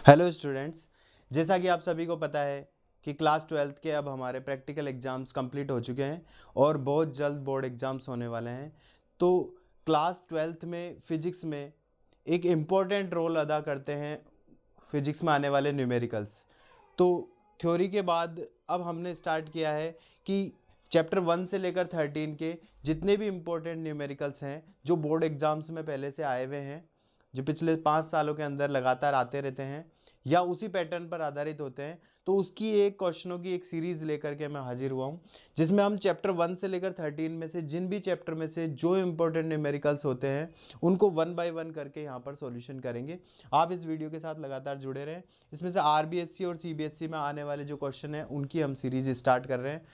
Hello students, जैसा कि आप सभी को पता है कि क्लास 12th के अब हमारे प्रैक्टिकल एग्ज़ाम्स कंप्लीट हो चुके हैं और बहुत जल्द बोर्ड एग्ज़ाम्स होने वाले हैं। तो क्लास 12th में फ़िज़िक्स में एक इम्पॉर्टेंट रोल अदा करते हैं फिज़िक्स में आने वाले न्यूमेरिकल्स। तो थ्योरी के बाद अब हमने स्टार्ट किया है कि चैप्टर 1 से लेकर 13 के जितने भी इम्पोर्टेंट न्यूमेरिकल्स हैं जो बोर्ड एग्ज़ाम्स में पहले से आए हुए हैं, जो पिछले 5 सालों के अंदर लगातार आते रहते हैं या उसी पैटर्न पर आधारित होते हैं, तो उसकी एक क्वेश्चनों की एक सीरीज़ लेकर के मैं हाजिर हुआ हूँ, जिसमें हम चैप्टर 1 से लेकर 13 में से जिन भी चैप्टर में से जो इम्पोर्टेंट न्यूमेरिकल्स होते हैं उनको 1 बाय 1 करके यहाँ पर सॉल्यूशन करेंगे। आप इस वीडियो के साथ लगातार जुड़े रहें। इसमें से आरबीएससी और सीबीएसई में आने वाले जो क्वेश्चन हैं उनकी हम सीरीज़ स्टार्ट कर रहे हैं।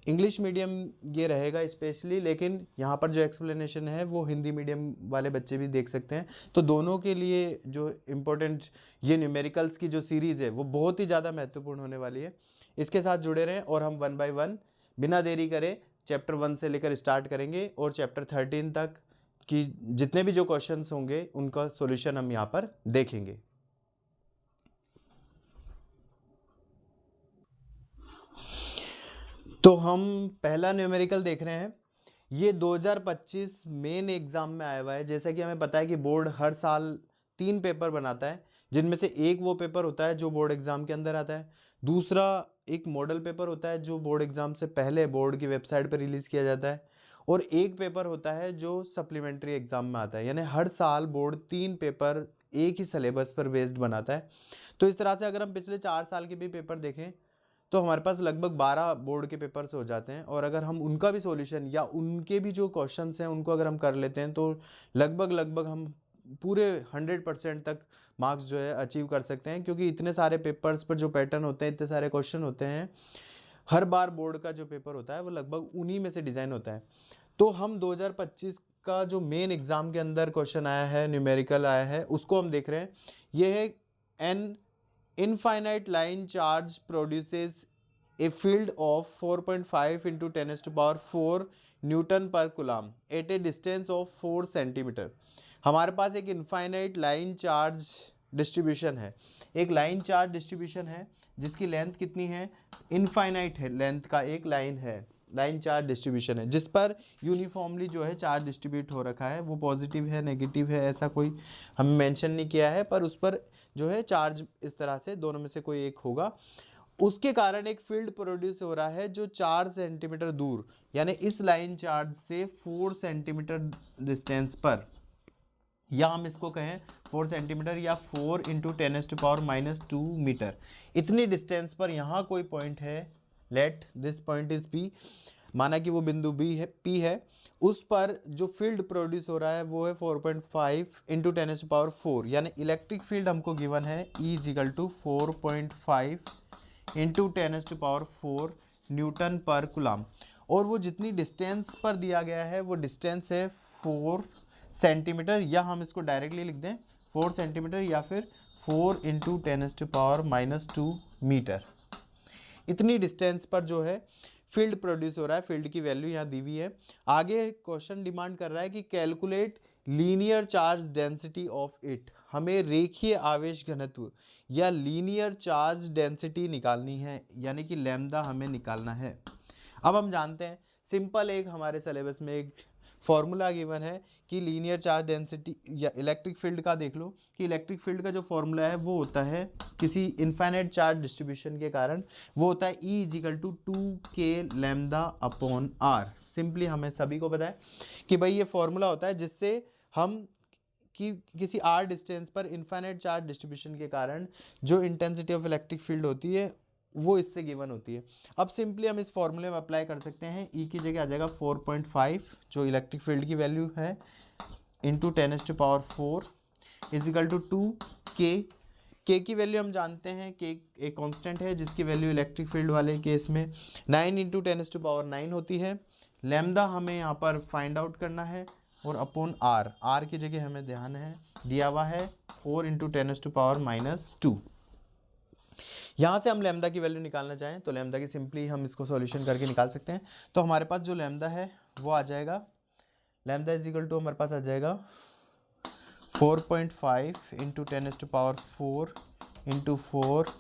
इंग्लिश मीडियम ये रहेगा स्पेशली, लेकिन यहाँ पर जो एक्सप्लेनेशन है वो हिंदी मीडियम वाले बच्चे भी देख सकते हैं। तो दोनों के लिए जो इम्पोर्टेंट ये न्यूमेरिकल्स की जो सीरीज़ है वो बहुत ही ज़्यादा महत्वपूर्ण होने वाली है। इसके साथ जुड़े रहें और हम 1 बाय 1 बिना देरी करे चैप्टर 1 से लेकर स्टार्ट करेंगे और चैप्टर 13 तक की जितने भी जो क्वेश्चंस होंगे उनका सॉल्यूशन हम यहाँ पर देखेंगे। तो हम पहला न्यूमेरिकल देख रहे हैं। ये 2025 मेन एग्ज़ाम में आया हुआ है। जैसा कि हमें पता है कि बोर्ड हर साल 3 पेपर बनाता है, जिनमें से एक वो पेपर होता है जो बोर्ड एग्ज़ाम के अंदर आता है, दूसरा एक मॉडल पेपर होता है जो बोर्ड एग्ज़ाम से पहले बोर्ड की वेबसाइट पर रिलीज़ किया जाता है, और एक पेपर होता है जो सप्लीमेंट्री एग्ज़ाम में आता है। यानी हर साल बोर्ड 3 पेपर एक ही सिलेबस पर बेस्ड बनाता है। तो इस तरह से अगर हम पिछले 4 साल के भी पेपर देखें तो हमारे पास लगभग 12 बोर्ड के पेपर्स हो जाते हैं, और अगर हम उनका भी सॉल्यूशन या उनके भी जो क्वेश्चंस हैं उनको अगर हम कर लेते हैं तो लगभग हम पूरे 100% तक मार्क्स जो है अचीव कर सकते हैं, क्योंकि इतने सारे पेपर्स पर जो पैटर्न होते हैं, इतने सारे क्वेश्चन होते हैं। हर बार बोर्ड का जो पेपर होता है वो लगभग उन्हीं में से डिज़ाइन होता है। तो हम 2025 का जो मेन एग्ज़ाम के अंदर क्वेश्चन आया है, न्यूमेरिकल आया है, उसको हम देख रहे हैं। ये है N infinite line charge produces a field of 4.5 into 10 to power 4 newton per coulomb at a distance of 4 centimetre. हमारे पास एक इनफाइनाइट लाइन चार्ज डिस्ट्रीब्यूशन है, एक लाइन चार्ज डिस्ट्रीब्यूशन है जिसकी लेंथ कितनी है, इनफाइनाइट है लेंथ का एक लाइन है, लाइन चार्ज डिस्ट्रीब्यूशन है जिस पर यूनिफॉर्मली जो है चार्ज डिस्ट्रीब्यूट हो रखा है। वो पॉजिटिव है, नेगेटिव है, ऐसा कोई हमें मेंशन नहीं किया है, पर उस पर जो है चार्ज इस तरह से दोनों में से कोई एक होगा। उसके कारण एक फील्ड प्रोड्यूस हो रहा है जो 4 सेंटीमीटर दूर, यानी इस लाइन चार्ज से 4 सेंटीमीटर डिस्टेंस पर, या हम इसको कहें 4 सेंटीमीटर या 4 इंटू 10⁻⁻2 मीटर, इतनी डिस्टेंस पर यहाँ कोई पॉइंट है। Let this point is P, माना कि वो बिंदु बी है, पी है, उस पर जो फील्ड प्रोड्यूस हो रहा है वो है 4.5 इंटू 10⁻4, यानी इलेक्ट्रिक फील्ड हमको गिवन है E is equal to 4.5 into 10⁻4 newton per coulomb, और वो जितनी डिस्टेंस पर दिया गया है वो डिस्टेंस है 4 सेंटीमीटर, या हम इसको डायरेक्टली लिख दें 4 सेंटीमीटर या फिर 4 इंटू 10⁻⁻2 मीटर। इतनी डिस्टेंस पर जो है फील्ड प्रोड्यूस हो रहा है। फील्ड की वैल्यू यहाँ दी हुई है। आगे क्वेश्चन डिमांड कर रहा है कि calculate linear charge density of it, हमें रेखीय आवेश घनत्व या लीनियर चार्ज डेंसिटी निकालनी है, यानी कि लैम्डा हमें निकालना है। अब हम जानते हैं सिंपल, एक हमारे सिलेबस में एक फॉर्मूला गिवन है कि लीनियर चार्ज डेंसिटी या इलेक्ट्रिक फील्ड का देख लो कि इलेक्ट्रिक फील्ड का जो फॉर्मूला है वो होता है किसी इनफाइनाइट चार्ज डिस्ट्रीब्यूशन के कारण वो होता है E is equal to 2k lambda upon r. Simply हमें सभी को पता है कि भाई ये फॉर्मूला होता है जिससे हम कि किसी आर डिस्टेंस पर इनफाइनाइट चार्ज डिस्ट्रीब्यूशन के कारण जो इंटेंसिटी ऑफ इलेक्ट्रिक फील्ड होती है वो इससे गिवन होती है। अब सिंपली हम इस फॉर्मूले में अप्लाई कर सकते हैं। E की जगह आ जाएगा 4.5 जो इलेक्ट्रिक फील्ड की वैल्यू है into 10⁻4 is equal to 2k की वैल्यू हम जानते हैं कि एक कांस्टेंट है जिसकी वैल्यू इलेक्ट्रिक फील्ड वाले केस में 9 इंटू 10⁻9 होती है। लैम्डा हमें यहाँ पर फाइंड आउट करना है, और अपॉन आर की जगह हमें ध्यान है दिया हुआ है 4 इंटू 10⁻⁻2। यहाँ से हम लैम्डा की वैल्यू निकालना चाहें तो लैम्डा की सिंपली हम इसको सॉल्यूशन करके निकाल सकते हैं। तो हमारे पास जो लैम्डा है वो आ जाएगा, लैम्डा इज इक्वल टू हमारे पास आ जाएगा 4.5 इंटू 10⁻4 इंटू 4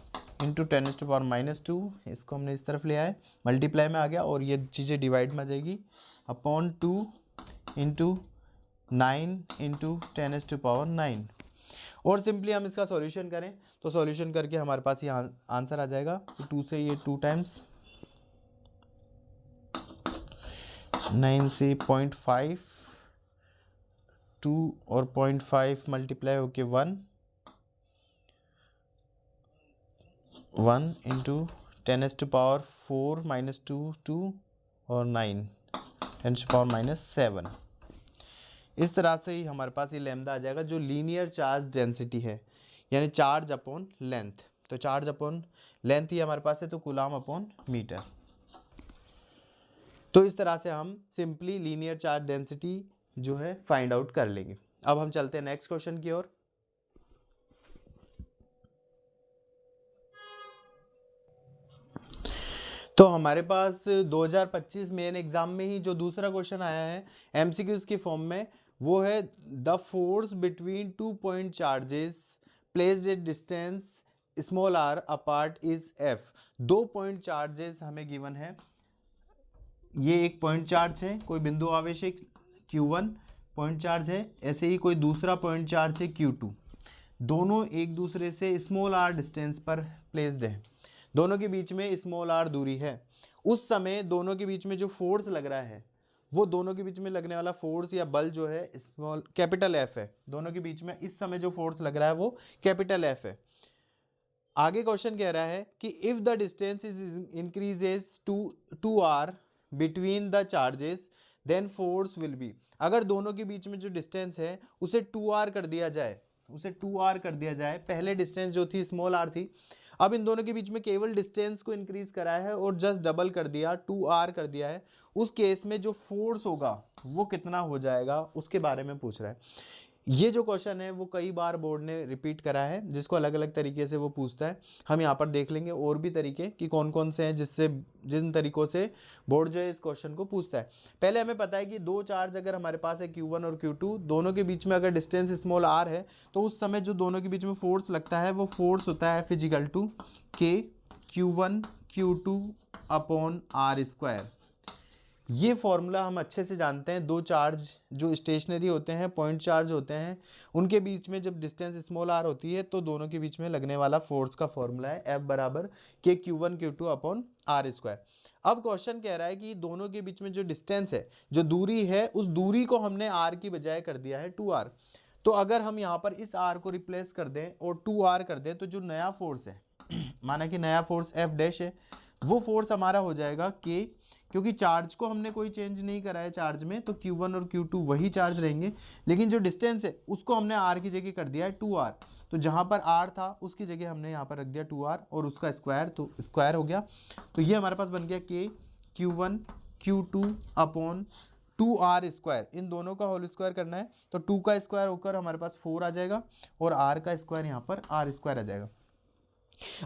इंटू 10⁻⁻², इसको हमने इस तरफ ले आए, मल्टीप्लाई में आ गया और ये चीज़ें डिवाइड में आ जाएगी, अपॉन 2 इंटू 9 इंटू 10⁻⁹ और सिंपली हम इसका सॉल्यूशन करें तो सॉल्यूशन करके हमारे पास ये आंसर आ जाएगा। 2 से ये 2 टाइम्स, 9 से 0.5, 2 और 0.5 मल्टीप्लाई होके 1 इंटू 10⁻⁴ - 2 और 9 10⁻⁷। इस तरह से ही हमारे पास ये लैम्डा आ जाएगा जो लीनियर चार्ज डेंसिटी है, यानी चार्ज अपॉन लेंथ। तो चार्ज अपॉन लेंथ ही हमारे पास है, तो कूलाम अपॉन मीटर। तो इस तरह से हम सिंपली लीनियर चार्ज डेंसिटी जो है फाइंड आउट कर लेंगे। अब हम चलते हैं नेक्स्ट क्वेश्चन की ओर। तो हमारे पास 2025 मेन एग्जाम में ही जो दूसरा क्वेश्चन आया है एमसीक्यूज की फॉर्म में, वो है the force between 2 point charges placed at distance small r apart is F. 2 point charges हमें गिवन है, ये एक पॉइंट चार्ज है, कोई बिंदु आवेश है Q1 पॉइंट चार्ज है, ऐसे ही कोई दूसरा पॉइंट चार्ज है Q2, दोनों एक दूसरे से स्मॉल आर डिस्टेंस पर प्लेस्ड है, दोनों के बीच में स्मॉल आर दूरी है। उस समय दोनों के बीच में जो फोर्स लग रहा है, वो दोनों के बीच में लगने वाला फोर्स या बल जो है स्मॉल कैपिटल एफ है। दोनों के बीच में इस समय जो फोर्स लग रहा है वो कैपिटल एफ है। आगे क्वेश्चन कह रहा है कि if the distance is increases to r between the charges then force will be. अगर दोनों के बीच में जो डिस्टेंस है उसे 2r कर दिया जाए, पहले डिस्टेंस जो थी स्मॉल r थी, अब इन दोनों के बीच में केवल डिस्टेंस को इंक्रीज करा है और जस्ट डबल कर दिया, 2r कर दिया है, उस केस में जो फोर्स होगा वो कितना हो जाएगा उसके बारे में पूछ रहा है। ये जो क्वेश्चन है वो कई बार बोर्ड ने रिपीट करा है, जिसको अलग अलग तरीके से वो पूछता है। हम यहाँ पर देख लेंगे और भी तरीके कि कौन कौन से हैं जिन तरीकों से बोर्ड जो है इस क्वेश्चन को पूछता है। पहले हमें पता है कि दो चार्ज अगर हमारे पास है Q1 और Q2, दोनों के बीच में अगर डिस्टेंस स्मॉल r है तो उस समय जो दोनों के बीच में फोर्स लगता है वो फोर्स होता है F K Q1 Q2 upon r²। ये फॉर्मूला हम अच्छे से जानते हैं। दो चार्ज जो स्टेशनरी होते हैं, पॉइंट चार्ज होते हैं, उनके बीच में जब डिस्टेंस स्मॉल r होती है तो दोनों के बीच में लगने वाला फोर्स का फॉर्मूला है F बराबर K Q1 Q2 upon r²। अब क्वेश्चन कह रहा है कि दोनों के बीच में जो डिस्टेंस है, जो दूरी है, उस दूरी को हमने r की बजाय कर दिया है 2r। तो अगर हम यहाँ पर इस r को रिप्लेस कर दें और 2r कर दें तो जो नया फोर्स है, माना कि नया फोर्स F' है, वो फोर्स हमारा हो जाएगा K, क्योंकि चार्ज को हमने कोई चेंज नहीं करा है चार्ज में, तो Q1 और Q2 वही चार्ज रहेंगे, लेकिन जो डिस्टेंस है उसको हमने r की जगह कर दिया है 2r। तो जहाँ पर r था उसकी जगह हमने यहाँ पर रख दिया 2r और उसका स्क्वायर, तो स्क्वायर हो गया। तो ये हमारे पास बन गया K Q1 Q2 upon 2r²। इन दोनों का होल स्क्वायर करना है तो 2 का स्क्वायर होकर हमारे पास 4 आ जाएगा और r का स्क्वायर यहाँ पर r² आ जाएगा।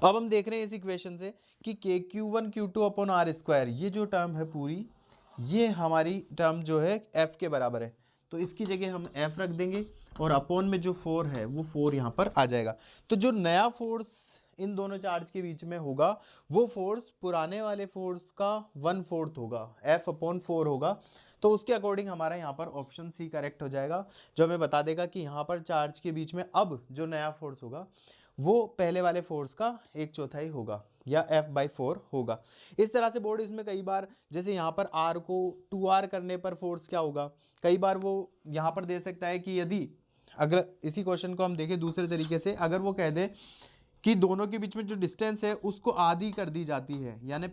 अब हम देख रहे हैं इस इक्वेशन से कि Q1 Q2 अपॉन r², ये जो टर्म है पूरी, ये हमारी टर्म जो है F के बराबर है, तो इसकी जगह हम F रख देंगे और अपॉन में जो 4 है वो 4 यहाँ पर आ जाएगा। तो जो नया फोर्स इन दोनों चार्ज के बीच में होगा वो फोर्स पुराने वाले फोर्स का 1/4 होगा, F अपॉन 4 होगा। तो उसके अकॉर्डिंग हमारा यहाँ पर ऑप्शन सी करेक्ट हो जाएगा, जो हमें बता देगा कि यहाँ पर चार्ज के बीच में अब जो नया फोर्स होगा वो पहले वाले फोर्स का 1/4 होगा या F/4 होगा। इस तरह से बोर्ड इसमें कई बार, जैसे यहाँ पर R को 2R करने पर फोर्स क्या होगा, कई बार वो यहाँ पर दे सकता है कि यदि अगर इसी क्वेश्चन को हम देखें दूसरे तरीके से, अगर वो कह दे कि दोनों के बीच में जो डिस्टेंस है उसको आधी कर दी जाती है, यानी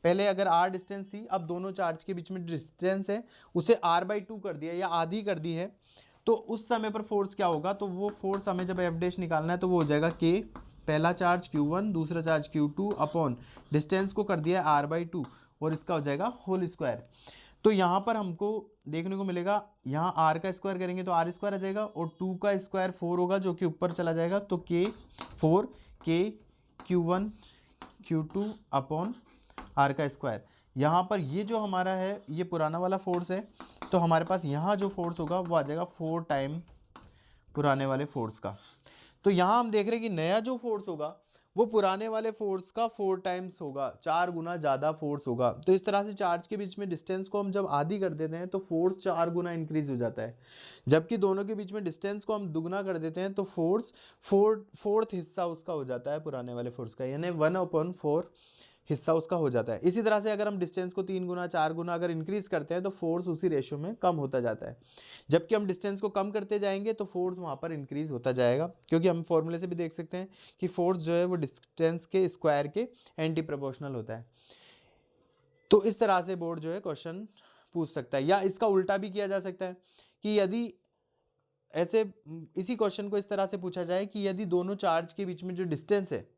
पहले अगर r डिस्टेंस थी, अब दोनों चार्ज के बीच में डिस्टेंस है उसे r/2 कर दिया या आधी कर दी है, तो उस समय पर फोर्स क्या होगा, तो वो फोर्स हमें जब F' निकालना है तो वो हो जाएगा K, पहला चार्ज Q1 दूसरा चार्ज Q2 अपॉन डिस्टेंस को कर दिया r/2 और इसका हो जाएगा होल स्क्वायर। तो यहाँ पर हमको देखने को मिलेगा, यहाँ r का स्क्वायर करेंगे तो r² आ जाएगा और 2 का स्क्वायर 4 होगा जो कि ऊपर चला जाएगा, तो K Q1 Q2 upon r का स्क्वायर। यहाँ पर ये जो हमारा है ये पुराना वाला फोर्स है, तो हमारे पास यहाँ जो फोर्स होगा वो आ जाएगा 4 टाइम पुराने वाले फोर्स का। तो तो यहाँ हम देख रहे हैं कि नया जो फोर्स होगा वो पुराने वाले फोर्स का 4 टाइम्स होगा, 4 गुना ज़्यादा फोर्स होगा। तो इस तरह से चार्ज के बीच में डिस्टेंस को हम जब आधी कर देते हैं तो फोर्स 4 गुना इंक्रीज हो जाता है, जबकि दोनों के बीच में डिस्टेंस को हम दुगना कर देते हैं तो फोर्स फोर्थ हिस्सा उसका हो जाता है पुराने वाले फोर्स का, यानी 1/4 हिस्सा उसका हो जाता है। इसी तरह से अगर हम डिस्टेंस को 3 गुना 4 गुना अगर इंक्रीज करते हैं तो फोर्स उसी रेशियो में कम होता जाता है, जबकि हम डिस्टेंस को कम करते जाएंगे तो फोर्स वहाँ पर इंक्रीज होता जाएगा, क्योंकि हम फॉर्मूले से भी देख सकते हैं कि फोर्स जो है वो डिस्टेंस के स्क्वायर के एंटी प्रोपोर्शनल होता है। तो इस तरह से बोर्ड जो है क्वेश्चन पूछ सकता है, या इसका उल्टा भी किया जा सकता है कि यदि ऐसे इसी क्वेश्चन को इस तरह से पूछा जाए कि यदि दोनों चार्ज के बीच में जो डिस्टेंस है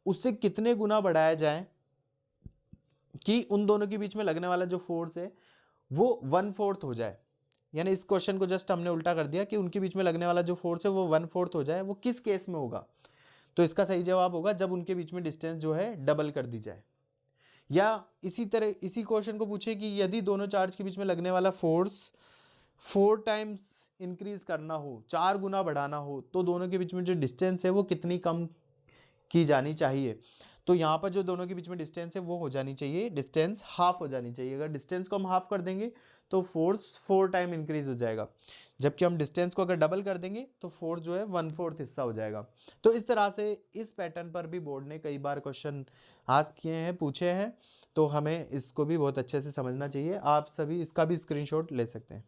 उससे कितने गुना बढ़ाया जाए कि उन दोनों के बीच में लगने वाला जो फोर्स है वो 1/4 हो जाए। यानी इस क्वेश्चन को जस्ट हमने उल्टा कर दिया कि उनके बीच में लगने वाला जो फोर्स है वो 1/4 हो जाए। वो किस केस में होगा? तो इसका सही जवाब होगा जब उनके बीच में डिस्टेंस जो है डबल कर दी जाए। या इसी तरह इसी क्वेश्चन को पूछे कि यदि दोनों चार्ज के बीच में लगने वाला फोर्स 4 टाइम्स इंक्रीज करना हो, 4 गुना बढ़ाना हो, तो दोनों के बीच में जो डिस्टेंस है वो कितनी कम की जानी चाहिए। तो यहाँ पर जो दोनों के बीच में डिस्टेंस है वो हो जानी चाहिए, डिस्टेंस हाफ हो जानी चाहिए। अगर डिस्टेंस को हम हाफ कर देंगे तो फोर्स 4 टाइम इंक्रीज हो जाएगा, जबकि हम डिस्टेंस को अगर डबल कर देंगे तो फोर्स जो है 1/4 हिस्सा हो जाएगा। तो इस तरह से इस पैटर्न पर भी बोर्ड ने कई बार क्वेश्चन आस्क किए हैं, पूछे हैं, तो हमें इसको भी बहुत अच्छे से समझना चाहिए। आप सभी इसका भी स्क्रीनशॉट ले सकते हैं।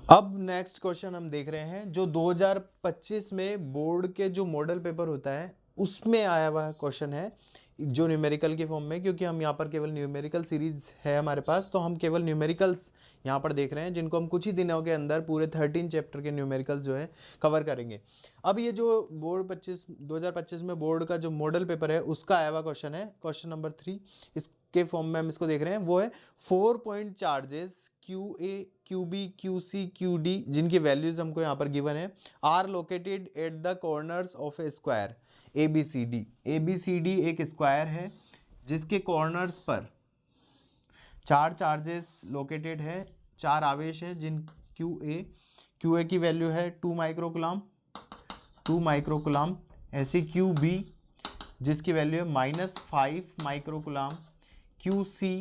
अब नेक्स्ट क्वेश्चन हम देख रहे हैं जो 2025 में बोर्ड के जो मॉडल पेपर होता है उसमें आया हुआ क्वेश्चन है, जो न्यूमेरिकल के फॉर्म में, क्योंकि हम यहाँ पर केवल न्यूमेरिकल सीरीज है हमारे पास, तो हम केवल न्यूमेरिकल्स यहाँ पर देख रहे हैं, जिनको हम कुछ ही दिनों के अंदर पूरे 13 चैप्टर के न्यूमेरिकल्स जो है कवर करेंगे। अब ये जो बोर्ड 2025 में बोर्ड का जो मॉडल पेपर है उसका आया हुआ क्वेश्चन है, क्वेश्चन नंबर 3 इसके फॉर्म में हम इसको देख रहे हैं। वो है 4 point charges QA, QB, QC, QD, जिनकी वैल्यूज हमको यहाँ पर गिवन है, are located at the corners of a square ABCD। ABCD एक स्क्वायर है जिसके कॉर्नर्स पर 4 चार्जेस लोकेटेड है, 4 आवेश है, जिन QA की वैल्यू है 2 माइक्रोकुलाम, ऐसे QB जिसकी वैल्यू है -5 माइक्रोकुलाम, QC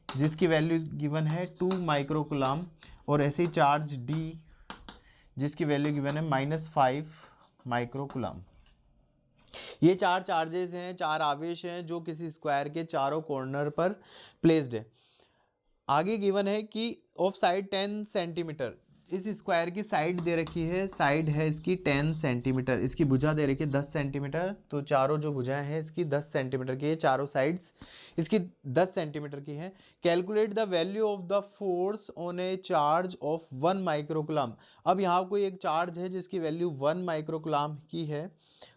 जिसकी वैल्यू गिवन है 2 माइक्रोकुलाम, और ऐसे ही चार्ज D जिसकी वैल्यू गिवन है -5 माइक्रोकुलाम। ये 4 चार्जेस हैं, 4 आवेश हैं जो किसी स्क्वायर के चारों कॉर्नर पर प्लेस्ड है। आगे गिवन है कि ऑफ साइड 10 सेंटीमीटर, इस स्क्वायर की साइड दे रखी है, साइड है इसकी 10 सेंटीमीटर, इसकी भुजा दे रखी है 10 सेंटीमीटर, तो चारों जो भुजाएं हैं इसकी 10 सेंटीमीटर की है, चारों साइड्स इसकी 10 सेंटीमीटर की है। Calculate the value of the force on A charge of 1 microcoulomb. अब यहाँ कोई एक चार्ज है जिसकी वैल्यू 1 माइक्रोकुलाम की है,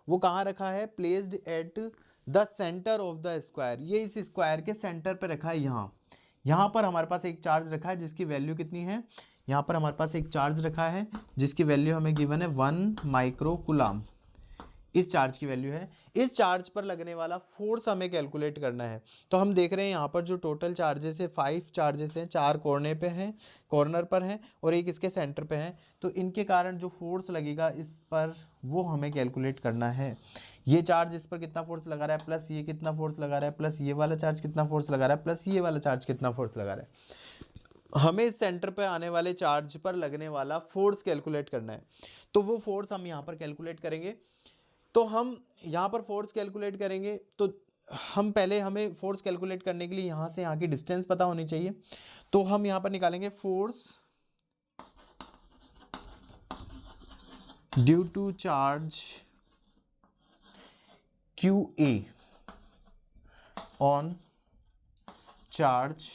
वो कहाँ रखा है? Placed at the centre of the square, ये इस स्क्वायर के सेंटर पे रखा है। यहाँ पर हमारे पास एक चार्ज रखा है जिसकी वैल्यू कितनी है? यहाँ पर हमारे पास एक चार्ज रखा है जिसकी वैल्यू हमें गिवन है 1 माइक्रोकुलाम, इस चार्ज की वैल्यू है। इस चार्ज पर लगने वाला फोर्स हमें कैलकुलेट करना है। तो हम देख रहे हैं यहाँ पर जो टोटल चार्जेस है 5 चार्जेस हैं, 4 कोने पे हैं, कॉर्नर पर हैं, और एक इसके सेंटर पे है। तो इनके कारण जो फोर्स लगेगा इस पर वो हमें कैलकुलेट करना है। ये चार्ज इस पर कितना फोर्स लगा रहा है, प्लस ये कितना फोर्स लगा रहा है, प्लस ये वाला चार्ज कितना फोर्स लगा रहा है, प्लस ये वाला चार्ज कितना फोर्स लगा रहा है। हमें इस सेंटर पे आने वाले चार्ज पर लगने वाला फोर्स कैलकुलेट करना है। तो वो फोर्स हम यहाँ पर कैलकुलेट करेंगे। तो हम यहाँ पर फोर्स कैलकुलेट करेंगे तो हमें फोर्स कैलकुलेट करने के लिए यहाँ से यहाँ की डिस्टेंस पता होनी चाहिए। तो हम यहाँ पर निकालेंगे force due to charge QA on charge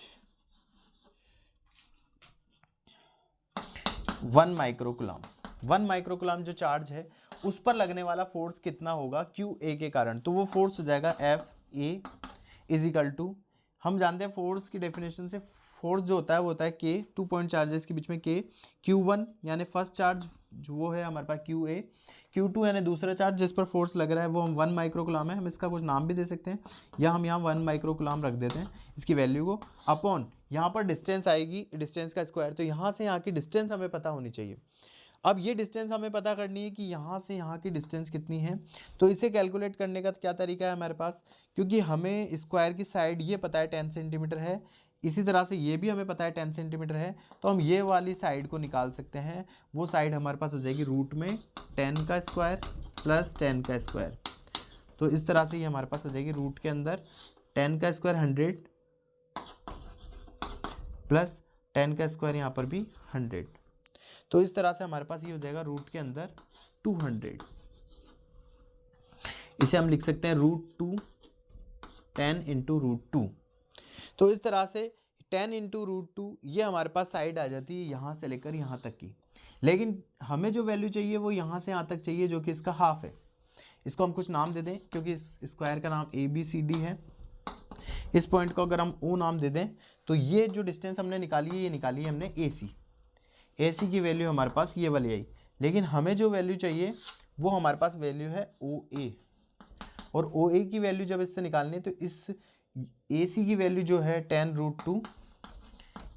1 microcoulomb. 1 microcoulomb जो चार्ज है उस पर लगने वाला फोर्स कितना होगा QA के कारण? तो वो फोर्स हो जाएगा FA इज इक्वल टू, हम जानते हैं फोर्स की डेफिनेशन से, फोर्स जो होता है वो होता है K, 2 पॉइंट चार्जेस के बीच में K, Q1 यानी फर्स्ट चार्ज जो वो है हमारे पास QA, Q2 यानी दूसरा चार्ज जिस पर फोर्स लग रहा है वो हम 1 माइक्रोकुलाम है, हम इसका कुछ नाम भी दे सकते हैं, या हम यहाँ 1 माइक्रोकुलाम रख देते हैं इसकी वैल्यू को, अपॉन यहाँ पर डिस्टेंस आएगी, डिस्टेंस का स्क्वायर, तो यहाँ से यहाँ की डिस्टेंस हमें पता होनी चाहिए। अब ये डिस्टेंस हमें पता करनी है कि यहाँ से यहाँ की डिस्टेंस कितनी है। तो इसे कैलकुलेट करने का क्या तरीका है हमारे पास, क्योंकि हमें स्क्वायर की साइड ये पता है 10 सेंटीमीटर है, इसी तरह से ये भी हमें पता है 10 सेंटीमीटर है, तो हम ये वाली साइड को निकाल सकते हैं। वो साइड हमारे पास हो जाएगी रूट में 10 का स्क्वायर प्लस 10 का स्क्वायर। तो इस तरह से ये हमारे पास हो जाएगी रूट के अंदर 10 का स्क्वायर 100 प्लस 10 का स्क्वायर यहाँ पर भी 100। तो इस तरह से हमारे पास ये हो जाएगा रूट के अंदर 200। इसे हम लिख सकते हैं √2 10 इंटू √2। तो इस तरह से 10 इंटू √2 ये हमारे पास साइड आ जाती है यहाँ से लेकर यहाँ तक की। लेकिन हमें जो वैल्यू चाहिए वो यहाँ से यहाँ तक चाहिए, जो कि इसका हाफ है। इसको हम कुछ नाम दे दें, क्योंकि इस स्क्वायर का नाम ABCD है। इस पॉइंट को अगर हम O नाम दे दें, तो ये जो डिस्टेंस हमने निकाली है, ये निकाली है हमने AC की वैल्यू हमारे पास ये वाली आई। लेकिन हमें जो वैल्यू चाहिए वो हमारे पास वैल्यू है OA, और OA की वैल्यू जब इससे निकालनी है तो इस AC की वैल्यू जो है 10√2,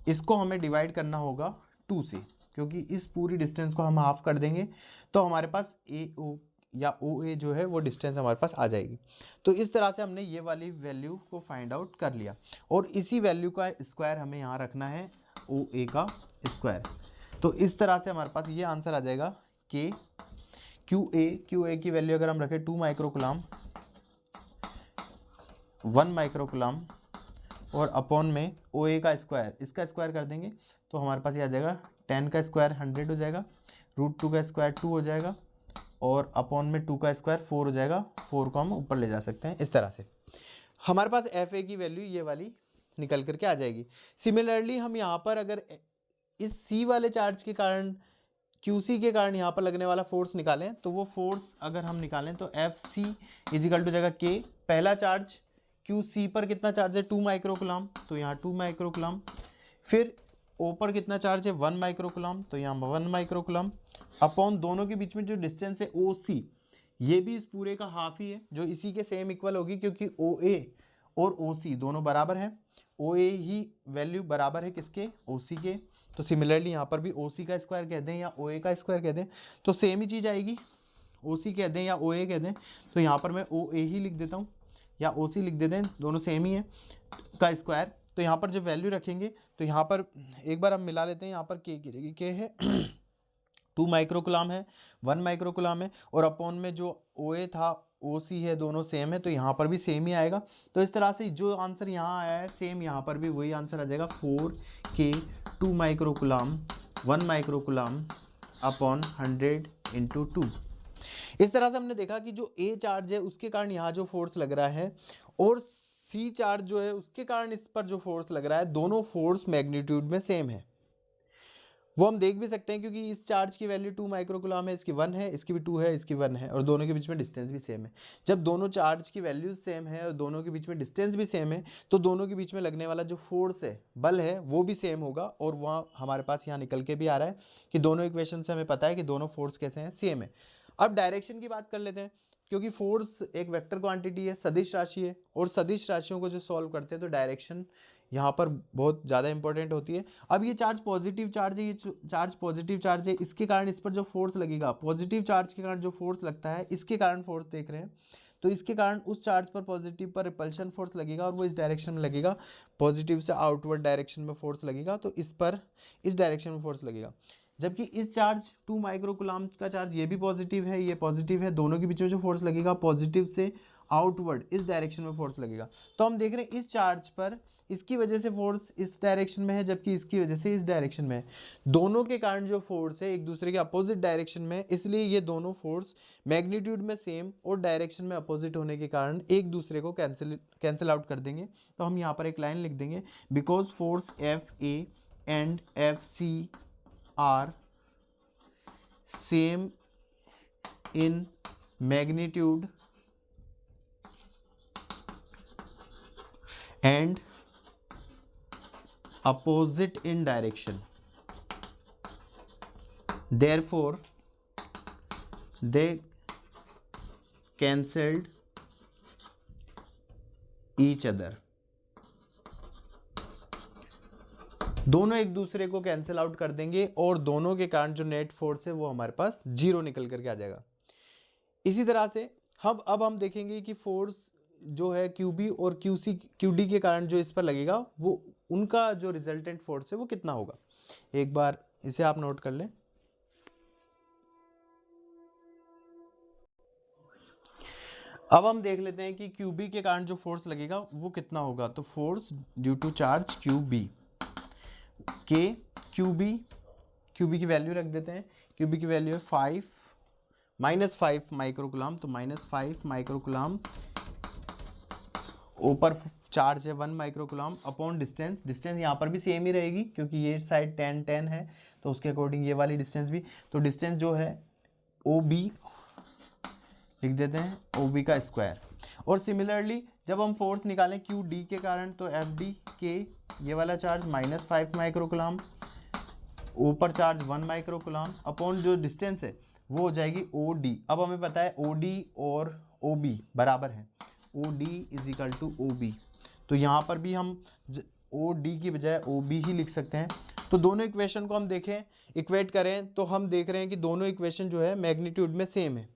इसको हमें डिवाइड करना होगा 2 से, क्योंकि इस पूरी डिस्टेंस को हम हाफ कर देंगे तो हमारे पास AO या OA जो है वो डिस्टेंस हमारे पास आ जाएगी। तो इस तरह से हमने ये वाली वैल्यू को फाइंड आउट कर लिया, और इसी वैल्यू का स्क्वायर हमें यहाँ रखना है OA का स्क्वायर। तो इस तरह से हमारे पास ये आंसर आ जाएगा कि QA की वैल्यू अगर हम रखें 2 माइक्रोकुलाम 1 माइक्रोकुलाम और अपॉन में OA का स्क्वायर, इसका स्क्वायर कर देंगे तो हमारे पास ये आ जाएगा 10 का स्क्वायर 100 हो जाएगा, √2 का स्क्वायर 2 हो जाएगा, और अपॉन में 2 का स्क्वायर 4 हो जाएगा। 4 को हम ऊपर ले जा सकते हैं। इस तरह से हमारे पास FA की वैल्यू ये वाली निकल करके आ जाएगी। सिमिलरली हम यहाँ पर अगर इस C वाले चार्ज के कारण QC के कारण यहाँ पर लगने वाला फोर्स निकालें, तो वो फोर्स अगर हम निकालें तो FC इजिकल टू जाएगा K। पहला चार्ज QC पर कितना चार्ज है 2 माइक्रोकुलाम, तो यहाँ 2 माइक्रोकुलाम। फिर O पर कितना चार्ज है 1 माइक्रोकुलाम, तो यहाँ 1 माइक्रोकुलाम, अपॉन दोनों के बीच में जो डिस्टेंस है OC, ये भी इस पूरे का हाफ ही है, जो इसी के सेम इक्वल होगी, क्योंकि OA और OC दोनों बराबर हैं। OA ही वैल्यू बराबर है किसके, OC के। तो सिमिलरली यहाँ पर भी OC का स्क्वायर कह दें या OA का स्क्वायर कह दें तो सेम ही चीज़ आएगी। OC कह दें या OA कह दें, तो यहाँ पर मैं OA ही लिख देता हूँ या OC लिख देते हैं, दोनों सेम ही है का स्क्वायर। तो यहाँ पर जो वैल्यू रखेंगे तो यहाँ पर एक बार हम मिला लेते हैं। यहाँ पर के है 2 माइक्रोकुलाम है, 1 माइक्रोकुलाम है, और अपॉन में जो OA था OC है, दोनों सेम है, तो यहाँ पर भी सेम ही आएगा। तो इस तरह से जो आंसर यहाँ आया है सेम यहाँ पर भी वही आंसर आ जाएगा 4K 2 microcoulomb 1 microcoulomb upon 100 into 2। इस तरह से हमने देखा कि जो A चार्ज है उसके कारण यहाँ जो फोर्स लग रहा है, और C चार्ज जो है उसके कारण इस पर जो फोर्स लग रहा है, दोनों फोर्स मैग्नीट्यूड में सेम है। वो हम देख भी सकते हैं, क्योंकि इस चार्ज की वैल्यू 2 माइक्रोकुलाम है, इसकी 1 है, इसकी भी 2 है, इसकी 1 है, और दोनों के बीच में डिस्टेंस भी सेम है। जब दोनों चार्ज की वैल्यूज सेम है और दोनों के बीच में डिस्टेंस भी सेम है, तो दोनों के बीच में लगने वाला जो फोर्स है, बल है, वो भी सेम होगा। और वहाँ हमारे पास यहाँ निकल के भी आ रहा है कि दोनों इक्वेशन से हमें पता है कि दोनों फोर्स कैसे हैं, सेम है। अब डायरेक्शन की बात कर लेते हैं, क्योंकि फोर्स एक वेक्टर क्वांटिटी है, सदिश राशि है, और सदिश राशियों को जो सॉल्व करते हैं तो डायरेक्शन यहाँ पर बहुत ज़्यादा इंपॉर्टेंट होती है। अब ये चार्ज पॉजिटिव चार्ज है, ये चार्ज पॉजिटिव चार्ज है, इसके कारण इस पर जो फोर्स लगेगा, पॉजिटिव चार्ज के कारण जो फोर्स लगता है, इसके कारण फोर्स देख रहे हैं, तो इसके कारण उस चार्ज पर पॉजिटिव पर रिपल्शन फोर्स लगेगा, और वो इस डायरेक्शन में लगेगा, पॉजिटिव से आउटवर्ड डायरेक्शन में फोर्स लगेगा, तो इस पर इस डायरेक्शन में फोर्स लगेगा। जबकि इस चार्ज 2 माइक्रोकुलाम का चार्ज ये भी पॉजिटिव है, ये पॉजिटिव है, दोनों के बीच में जो फोर्स लगेगा पॉजिटिव से आउटवर्ड इस डायरेक्शन में फोर्स लगेगा। तो हम देख रहे हैं इस चार्ज पर इसकी वजह से फोर्स इस डायरेक्शन में है, जबकि इसकी वजह से इस डायरेक्शन में है। दोनों के कारण जो फोर्स है एक दूसरे के अपोजिट डायरेक्शन में है, इसलिए ये दोनों फोर्स मैग्नीट्यूड में सेम और डायरेक्शन में अपोजिट होने के कारण एक दूसरे को कैंसिल आउट कर देंगे। तो हम यहाँ पर एक लाइन लिख देंगे, because force FA and FC are same in magnitude and opposite in direction, therefore they cancelled each other। दोनों एक दूसरे को कैंसिल आउट कर देंगे और दोनों के कारण जो नेट फोर्स है वो हमारे पास 0 निकल करके आ जाएगा। इसी तरह से अब हम देखेंगे कि फोर्स जो है QB और QD के कारण जो इस पर लगेगा वो उनका जो रिजल्टेंट फोर्स है वो कितना होगा। एक बार इसे आप नोट कर लें। अब हम देख लेते हैं कि QB के कारण जो फोर्स लगेगा वो कितना होगा। तो force due to charge QB के QB की वैल्यू रख देते हैं। QB की वैल्यू है -5 माइक्रोकुलाम, तो -5 माइक्रोकुलाम ऊपर चार्ज है 1 माइक्रोकुलाम अपॉन डिस्टेंस यहाँ पर भी सेम ही रहेगी क्योंकि ये साइड 10 है तो उसके अकॉर्डिंग ये वाली डिस्टेंस भी, तो डिस्टेंस जो है OB लिख देते हैं, OB का स्क्वायर। और सिमिलरली जब हम फोर्स निकालें QD के कारण तो FD के ये वाला चार्ज -5 माइक्रोकुलाम ऊपर चार्ज 1 माइक्रोकुलाम अपॉन जो डिस्टेंस है वो हो जाएगी OD। अब हमें पता है OD और OB बराबर है, OD is equal to OB, तो यहाँ पर भी हम OD की बजाय OB ही लिख सकते हैं। तो दोनों इक्वेशन को हम देखें, इक्वेट करें तो हम देख रहे हैं कि दोनों इक्वेशन जो है मैग्नीट्यूड में सेम है,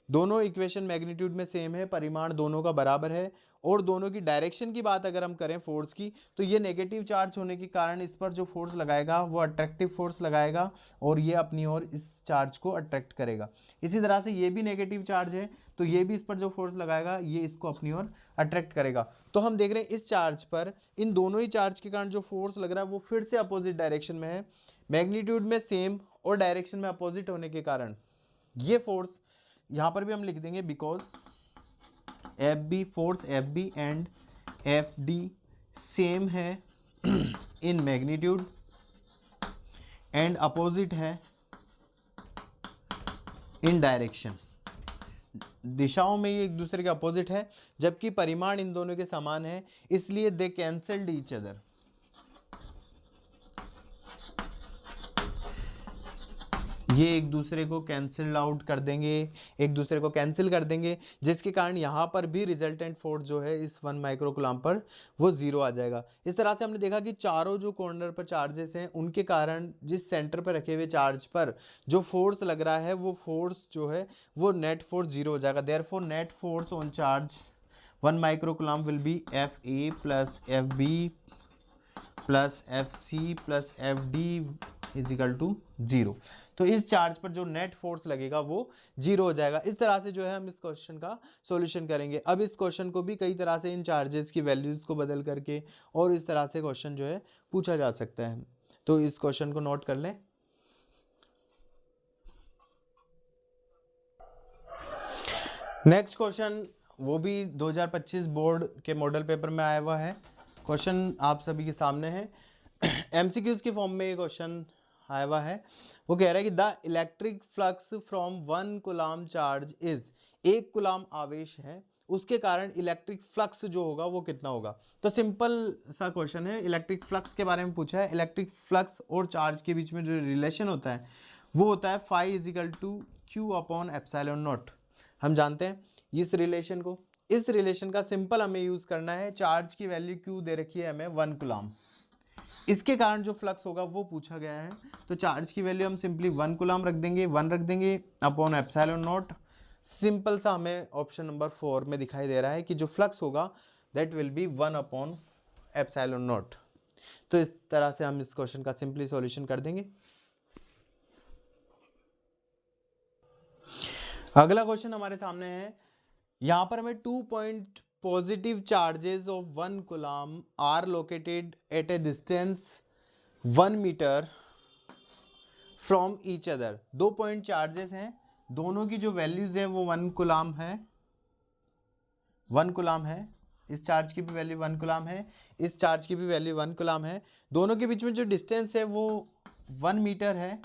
दोनों इक्वेशन मैग्नीट्यूड में सेम है, परिमाण दोनों का बराबर है। और दोनों की डायरेक्शन की बात अगर हम करें फोर्स की तो ये नेगेटिव चार्ज होने के कारण इस पर जो फोर्स लगाएगा वो अट्रैक्टिव फोर्स लगाएगा और ये अपनी ओर इस चार्ज को अट्रैक्ट करेगा। इसी तरह से ये भी नेगेटिव चार्ज है तो ये भी इस पर जो फोर्स लगाएगा ये इसको अपनी ओर अट्रैक्ट करेगा। तो हम देख रहे हैं इस चार्ज पर इन दोनों ही चार्ज के कारण जो फोर्स लग रहा है वो फिर से अपोजिट डायरेक्शन में है, मैग्नीट्यूड में सेम और डायरेक्शन में अपोजिट होने के कारण ये फोर्स यहाँ पर भी हम लिख देंगे because force FB and FD same है इन मैग्नीट्यूड एंड अपोजिट है इन डायरेक्शन। दिशाओं में ये एक दूसरे के अपोजिट है जबकि परिमाण इन दोनों के समान है, इसलिए दे कैंसल्ड ईच अदर। ये एक दूसरे को कैंसिल आउट कर देंगे, एक दूसरे को कैंसिल कर देंगे, जिसके कारण यहाँ पर भी रिजल्टेंट फोर्स जो है इस 1 माइक्रोकुलाम पर वो 0 आ जाएगा। इस तरह से हमने देखा कि चारों जो कॉर्नर पर चार्जेस हैं उनके कारण जिस सेंटर पर रखे हुए चार्ज पर जो फोर्स लग रहा है वो फोर्स जो है वो नेट फोर्स 0 हो जाएगा। Therefore net force on charge 1 microcoulomb will be FA plus FB plus FC plus FD is equal to 0। तो इस चार्ज पर जो नेट फोर्स लगेगा वो 0 हो जाएगा। इस तरह से जो है हम इस क्वेश्चन का सॉल्यूशन करेंगे। अब इस क्वेश्चन को भी कई तरह से इन चार्जेस की वैल्यूज़ को बदल करके और इस तरह से क्वेश्चन जो है पूछा जा सकता है। तो इस क्वेश्चन को नोट कर लें। नेक्स्ट क्वेश्चन वो भी 2025 बोर्ड के मॉडल पेपर में आया हुआ है। क्वेश्चन आप सभी के सामने है, MCQs के फॉर्म में ये क्वेश्चन आया हुआ है। वो कह रहा है कि the electric flux from 1 coulomb charge is, 1 coulomb आवेश है उसके कारण इलेक्ट्रिक फ्लक्स जो होगा वो कितना होगा। तो सिंपल सा क्वेश्चन है, इलेक्ट्रिक फ्लक्स के बारे में पूछा है। इलेक्ट्रिक फ्लक्स और चार्ज के बीच में जो रिलेशन होता है वो होता है phi is equal to Q upon epsilon naught. हम जानते हैं इस रिलेशन को, इस रिलेशन का सिंपल हमें यूज करना है। चार्ज की वैल्यू Q दे रखी है हमें 1 कूलाम, इसके कारण जो फ्लक्स होगा वो पूछा गया है। तो चार्ज की वैल्यू हम सिंपली 1 कूलाम रख देंगे, 1 रख देंगे अपॉन एप्सिलॉन नॉट। सिंपल सा हमें ऑप्शन नंबर 4 में दिखाई दे रहा है कि जो फ्लक्स होगा that will be 1 upon epsilon not. तो इस तरह से हम इस क्वेश्चन का सिंपली सॉल्यूशन कर देंगे। अगला क्वेश्चन हमारे सामने है, यहाँ पर हमें 2 point positive charges of 1 coulomb are located at a distance 1 meter from each other। 2 point charges हैं, दोनों की जो वैल्यूज है वो 1 कूलाम है, 1 कूलाम है। इस चार्ज की भी वैल्यू 1 कूलाम है, इस चार्ज की भी वैल्यू 1 कूलाम है। दोनों के बीच में जो डिस्टेंस है वो 1 मीटर है,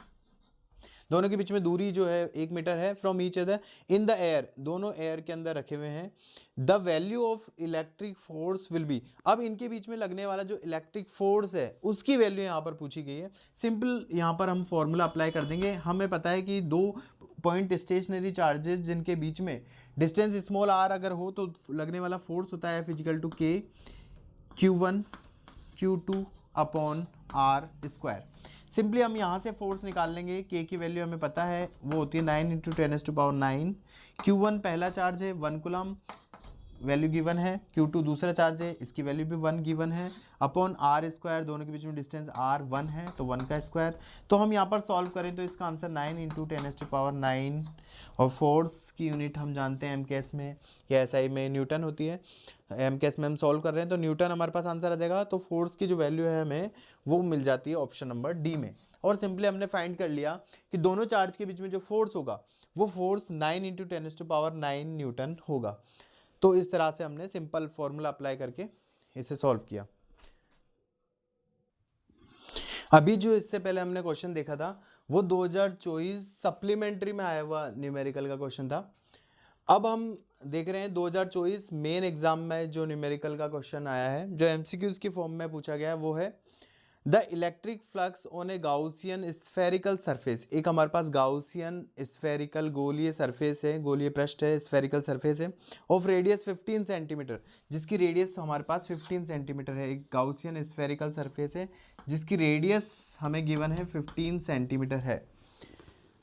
दोनों के बीच में दूरी जो है 1 मीटर है। From each other in the air, दोनों एयर के अंदर रखे हुए हैं। The value of electric force will B, अब इनके बीच में लगने वाला जो इलेक्ट्रिक फोर्स है उसकी वैल्यू यहाँ पर पूछी गई है। सिंपल यहाँ पर हम फॉर्मूला अप्लाई कर देंगे। हमें पता है कि 2 पॉइंट स्टेशनरी चार्जेस जिनके बीच में डिस्टेंस स्मॉल r अगर हो तो लगने वाला फोर्स होता है physical to K Q1 Q2 upon r square. Simply हम यहाँ से फोर्स निकाल लेंगे, के की वैल्यू हमें पता है वो होती है 9 × 10⁻⁹। Q1 पहला चार्ज है 1 कूलम, वैल्यू गिवन है। Q2 दूसरा चार्ज है, इसकी वैल्यू भी 1 गिवन है, अपॉन आर स्क्वायर, दोनों के बीच में डिस्टेंस आर 1 है तो 1 का स्क्वायर। तो हम यहाँ पर सॉल्व करें तो इसका आंसर 9 × 10⁻⁹, और फोर्स की यूनिट हम जानते हैं एमकेएस में या एसआई में न्यूटन होती है। एमकेएस में हम सॉल्व कर रहे हैं तो न्यूटन हमारे पास आंसर आ जाएगा। तो फोर्स की जो वैल्यू है हमें वो मिल जाती है ऑप्शन नंबर डी में। और सिंपली हमने फाइंड कर लिया कि दोनों चार्ज के बीच में जो फोर्स होगा वो फोर्स 9 × 10⁹ न्यूटन होगा। तो इस तरह से हमने सिंपल फॉर्मूला अप्लाई करके इसे सॉल्व किया। अभी जो इससे पहले हमने क्वेश्चन देखा था वो 2024 सप्लीमेंट्री में आया हुआ न्यूमेरिकल का क्वेश्चन था। अब हम देख रहे हैं 2024 मेन एग्जाम में जो न्यूमेरिकल का क्वेश्चन आया है, जो एमसीक्यूज की फॉर्म में पूछा गया है, वो है the electric flux on A Gaussian spherical surface. एक हमारे पास गाउसियन स्फेरिकल गोलीय सरफेस है, गोलीय पृष्ठ है, स्फेरिकल सरफेस है, ऑफ रेडियस 15 सेंटीमीटर, जिसकी रेडियस हमारे पास 15 सेंटीमीटर है। एक गाउसियन स्फेरिकल सरफेस है जिसकी रेडियस हमें गिवन है 15 सेंटीमीटर है।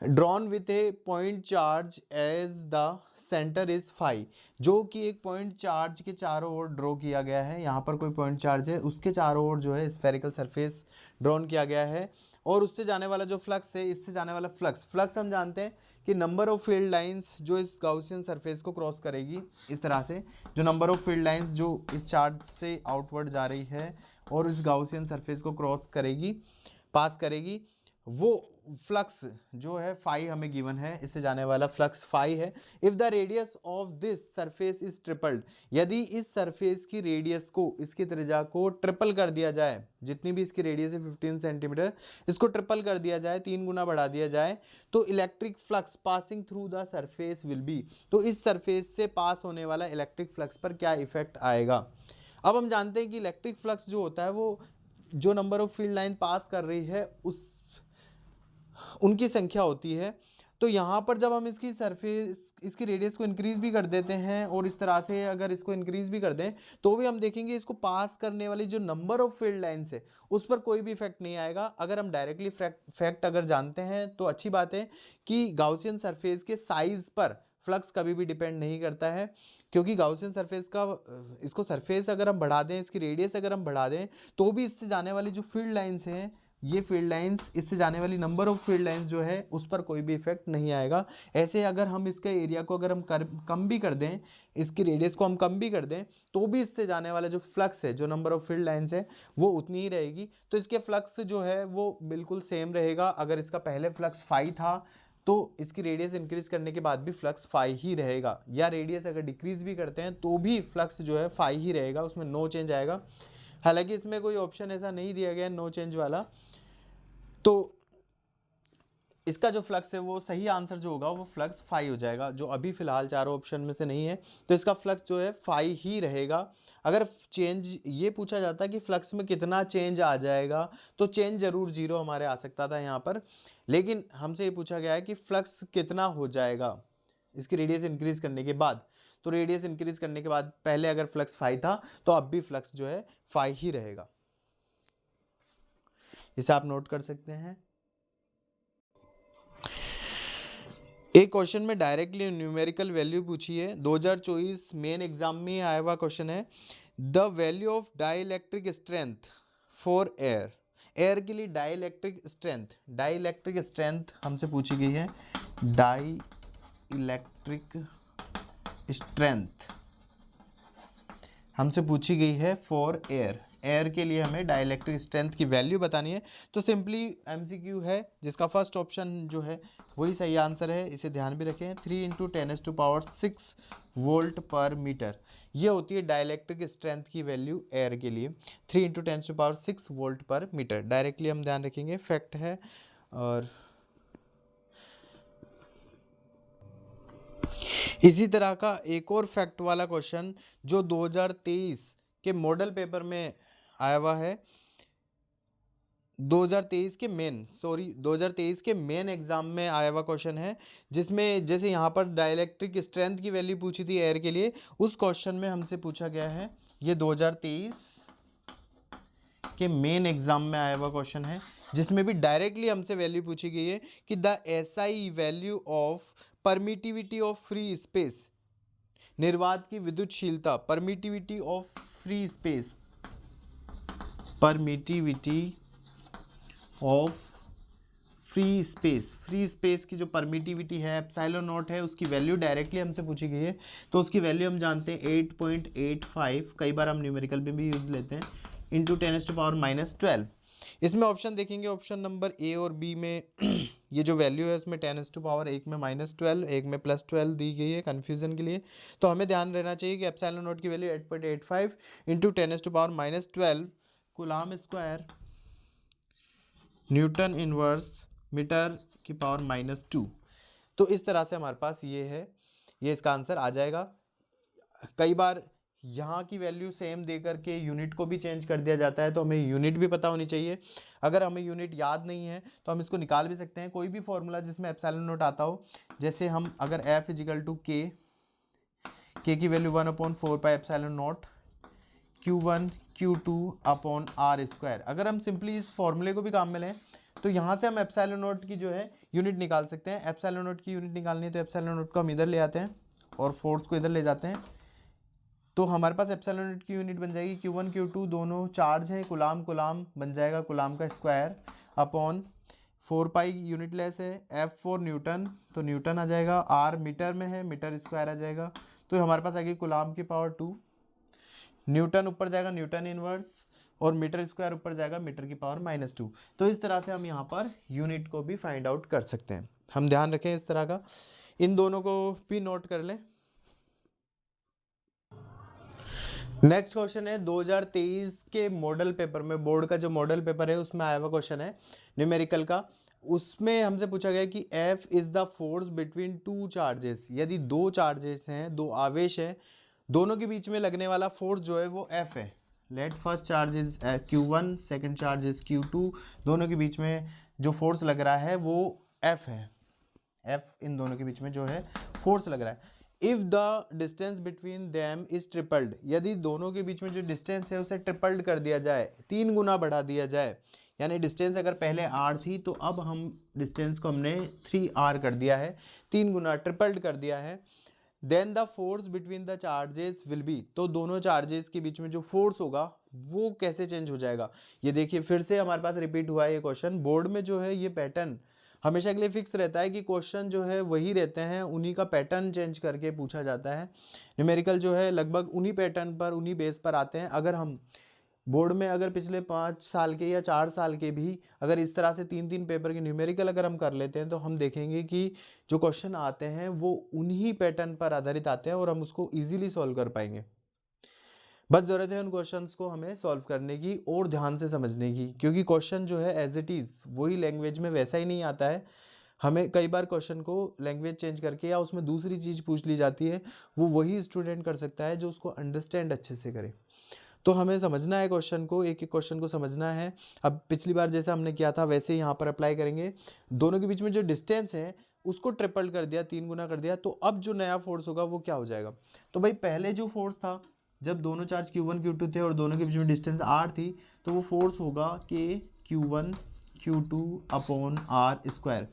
Drawn with a point charge as the centre is phi, जो कि एक पॉइंट चार्ज के चारों ओर ड्रॉ किया गया है। यहाँ पर कोई पॉइंट चार्ज है, उसके चारों ओर जो है स्फेरिकल सरफेस ड्रॉन किया गया है, और उससे जाने वाला जो फ्लक्स है, इससे जाने वाला फ्लक्स हम जानते हैं कि नंबर ऑफ फील्ड लाइंस जो इस गाउसियन सरफेस को क्रॉस करेगी, इस तरह से जो नंबर ऑफ फील्ड लाइंस जो इस चार्ज से आउटवर्ड जा रही है और इस गाउसियन सरफेस को क्रॉस करेगी, पास करेगी, वो फ्लक्स जो है फाई हमें गिवन है, इससे जाने वाला फ्लक्स फाई है। If the radius of this surface is tripled, यदि इस सरफेस की रेडियस को, इसकी त्रिज्या को ट्रिपल कर दिया जाए, जितनी भी इसकी रेडियस है 15 सेंटीमीटर, इसको ट्रिपल कर दिया जाए, 3 गुना बढ़ा दिया जाए, तो electric flux passing through the surface will be, तो इस सरफेस से पास होने वाला इलेक्ट्रिक फ्लक्स पर क्या इफेक्ट आएगा। अब हम जानते हैं कि इलेक्ट्रिक फ्लक्स जो होता है वो जो नंबर ऑफ फील्ड लाइन पास कर रही है उस उनकी संख्या होती है। तो यहाँ पर जब हम इसकी सरफेस, इसकी रेडियस को इंक्रीज भी कर देते हैं और इस तरह से अगर इसको इंक्रीज भी कर दें तो भी हम देखेंगे इसको पास करने वाली जो नंबर ऑफ फील्ड लाइन्स है उस पर कोई भी इफेक्ट नहीं आएगा। अगर हम डायरेक्टली फैक्ट अगर जानते हैं तो अच्छी बात है कि गाउसियन सरफेस के साइज पर फ्लक्स कभी भी डिपेंड नहीं करता है, क्योंकि गाउसियन सरफेस का, इसको सरफेस अगर हम बढ़ा दें, इसकी रेडियस अगर हम बढ़ा दें, तो भी इससे जाने वाली जो फील्ड लाइन्स हैं, ये फील्ड लाइंस, इससे जाने वाली नंबर ऑफ फील्ड लाइंस जो है उस पर कोई भी इफेक्ट नहीं आएगा। ऐसे अगर हम इसके एरिया को अगर हम कम भी कर दें, इसकी रेडियस को हम कम भी कर दें, तो भी इससे जाने वाला जो फ्लक्स है, जो नंबर ऑफ फील्ड लाइंस है, वो उतनी ही रहेगी। तो इसके फ्लक्स जो है वो बिल्कुल सेम रहेगा। अगर इसका पहले फ्लक्स फाई था तो इसकी रेडियस इंक्रीज करने के बाद भी फ्लक्स फाई ही रहेगा, या रेडियस अगर डिक्रीज भी करते हैं तो भी फ्लक्स जो है फाई ही रहेगा, उसमें नो चेंज आएगा। हालांकि इसमें कोई ऑप्शन ऐसा नहीं दिया गया नो चेंज वाला, तो इसका जो फ्लक्स है वो सही आंसर जो होगा वो फ्लक्स फाई हो जाएगा, जो अभी फिलहाल चारों ऑप्शन में से नहीं है। तो इसका फ्लक्स जो है फाई ही रहेगा। अगर चेंज ये पूछा जाता है कि फ्लक्स में कितना चेंज आ जाएगा, तो चेंज जरूर जीरो हमारे आ सकता था यहाँ पर, लेकिन हमसे ये पूछा गया है कि फ्लक्स कितना हो जाएगा इसकी रेडियस इंक्रीज करने के बाद। तो रेडियस इंक्रीज करने के बाद पहले अगर फ्लक्स फाई था तो अब भी फ्लक्स जो है फाई ही रहेगा। इसे आप नोट कर सकते हैं। एक क्वेश्चन में डायरेक्टली न्यूमेरिकल वैल्यू पूछी है, 2024 मेन एग्जाम में आया हुआ क्वेश्चन है। The value of dielectric strength for air, air के लिए डाइलेक्ट्रिक स्ट्रेंथ हमसे पूछी गई है। डाइलेक्ट्रिक स्ट्रेंथ हमसे पूछी गई है फॉर एयर, एयर के लिए हमें डाइलेक्ट्रिक स्ट्रेंथ की वैल्यू बतानी है। तो सिंपली एमसीक्यू है जिसका फर्स्ट ऑप्शन जो है वही सही आंसर है, इसे ध्यान भी रखें। 3 × 10⁻⁶ वोल्ट पर मीटर, ये होती है डाइलेक्ट्रिक स्ट्रेंथ की वैल्यू एयर के लिए, 3 × 10⁻⁶ वोल्ट पर मीटर। डायरेक्टली हम ध्यान रखेंगे, फैक्ट है। और इसी तरह का एक और फैक्ट वाला क्वेश्चन जो 2023 के मॉडल पेपर में आया हुआ है, 2023 के मेन एग्जाम में आया हुआ क्वेश्चन है, जिसमें जैसे यहाँ पर डाइलेक्ट्रिक स्ट्रेंथ की वैल्यू पूछी थी एयर के लिए, उस क्वेश्चन में हमसे पूछा गया है, ये 2023 के मेन एग्जाम में आया हुआ क्वेश्चन है, जिसमें भी डायरेक्टली हमसे वैल्यू पूछी गई है कि the SI value of permittivity of free space, निर्वात की विद्युतशीलता, permittivity of free space, permittivity of free space की जो परमिटिविटी है एप्सिलॉन नॉट है, उसकी वैल्यू डायरेक्टली हमसे पूछी गई है। तो उसकी वैल्यू हम जानते हैं 8.85, कई बार हम न्यूमेरिकल में भी यूज लेते हैं, इंटू 10⁻⁻12। इसमें ऑप्शन देखेंगे, ऑप्शन नंबर ए और बी में ये जो वैल्यू है उसमें 10⁻, एक में -12, एक में +12 दी गई है कन्फ्यूजन के लिए। तो हमें ध्यान रहना चाहिए कि एप्सिलॉन नॉट की value 8.85 into 10⁻⁻12 coulomb square newton inverse metre की पावर -2। तो इस तरह से हमारे पास ये है, ये इसका आंसर आ जाएगा। कई बार यहाँ की वैल्यू सेम दे करके यूनिट को भी चेंज कर दिया जाता है, तो हमें यूनिट भी पता होनी चाहिए। अगर हमें यूनिट याद नहीं है तो हम इसको निकाल भी सकते हैं, कोई भी फॉर्मूला जिसमें एप्सिलॉन नॉट आता हो। जैसे हम अगर F = K की value 1/4 epsilon not Q1 Q2 upon R², अगर हम सिंपली इस फॉर्मूले को भी काम में लें तो यहाँ से हम एप्सिलॉन नॉट की जो है यूनिट निकाल सकते हैं। एप्सिलॉन नॉट की यूनिट निकालनी है तो एप्सिलॉन नॉट को हम इधर ले आते हैं और फोर्स को इधर ले जाते हैं, तो हमारे पास एप्सिलॉन नॉट की यूनिट बन जाएगी Q1 Q2 दोनों चार्ज है, कुलाम कुलाम बन जाएगा, कुलाम का स्क्वायर अपॉन 4 यूनिट लेस है, F4 न्यूटन, तो न्यूटन आ जाएगा, R मीटर में है, मीटर स्क्वायर आ जाएगा, तो हमारे पास आ गई कुलाम की पावर 2, न्यूटन ऊपर जाएगा न्यूटन इनवर्स, और मीटर स्क्वायर ऊपर जाएगा मीटर की पावर -2। तो इस तरह से हम यहाँ पर यूनिट को भी फाइंड आउट कर सकते हैं। हम ध्यान रखें इस तरह का, इन दोनों को भी नोट कर लें। नेक्स्ट क्वेश्चन है 2023 के मॉडल पेपर में, बोर्ड का जो मॉडल पेपर है उसमें आया हुआ क्वेश्चन है न्यूमेरिकल का। उसमें हमसे पूछा गया कि F is the force between two charges, यदि दो चार्जेस हैं, दो आवेश हैं, दोनों के बीच में लगने वाला फोर्स जो है वो F है। Let first charge is Q1, second charge is Q2, दोनों के बीच में जो फोर्स लग रहा है वो F है। F इन दोनों के बीच में जो है फोर्स लग रहा है। If the distance between them is tripled, यदि दोनों के बीच में जो डिस्टेंस है उसे ट्रिपल्ड कर दिया जाए, 3 गुना बढ़ा दिया जाए, यानी डिस्टेंस अगर पहले r थी तो अब हम डिस्टेंस को हमने 3r कर दिया है, 3 गुना ट्रिपल्ड कर दिया है, then the force between the charges will be, तो दोनों चार्जेस के बीच में जो फोर्स होगा वो कैसे चेंज हो जाएगा। ये देखिए फिर से हमारे पास रिपीट हुआ है ये क्वेश्चन। बोर्ड में जो है ये पैटर्न हमेशा के लिए फिक्स रहता है कि क्वेश्चन जो है वही रहते हैं, उन्हीं का पैटर्न चेंज करके पूछा जाता है। न्यूमेरिकल जो है लगभग उन्हीं पैटर्न पर, उन्हीं बेस पर आते हैं। अगर हम बोर्ड में अगर पिछले 5 साल के या 4 साल के भी अगर इस तरह से 3-3 पेपर के न्यूमेरिकल अगर हम कर लेते हैं तो हम देखेंगे कि जो क्वेश्चन आते हैं वो उन्हीं पैटर्न पर आधारित आते हैं और हम उसको ईजिली सॉल्व कर पाएंगे। बस ज़रूरत है उन क्वेश्चंस को हमें सॉल्व करने की और ध्यान से समझने की, क्योंकि क्वेश्चन जो है एज इट इज़ वही लैंग्वेज में वैसा ही नहीं आता है। हमें कई बार क्वेश्चन को लैंग्वेज चेंज करके या उसमें दूसरी चीज़ पूछ ली जाती है, वो वही स्टूडेंट कर सकता है जो उसको अंडरस्टैंड अच्छे से करे। तो हमें समझना है क्वेश्चन को, एक एक क्वेश्चन को समझना है। अब पिछली बार जैसे हमने किया था वैसे यहाँ पर अप्लाई करेंगे। दोनों के बीच में जो डिस्टेंस है उसको ट्रिपल कर दिया, 3 गुना कर दिया, तो अब जो नया फोर्स होगा वो क्या हो जाएगा। तो भाई पहले जो फोर्स था जब दोनों चार्ज Q1 Q2 थे और दोनों के बीच में डिस्टेंस R थी, तो वो फोर्स होगा कि Q1 Q2 अपॉन R²।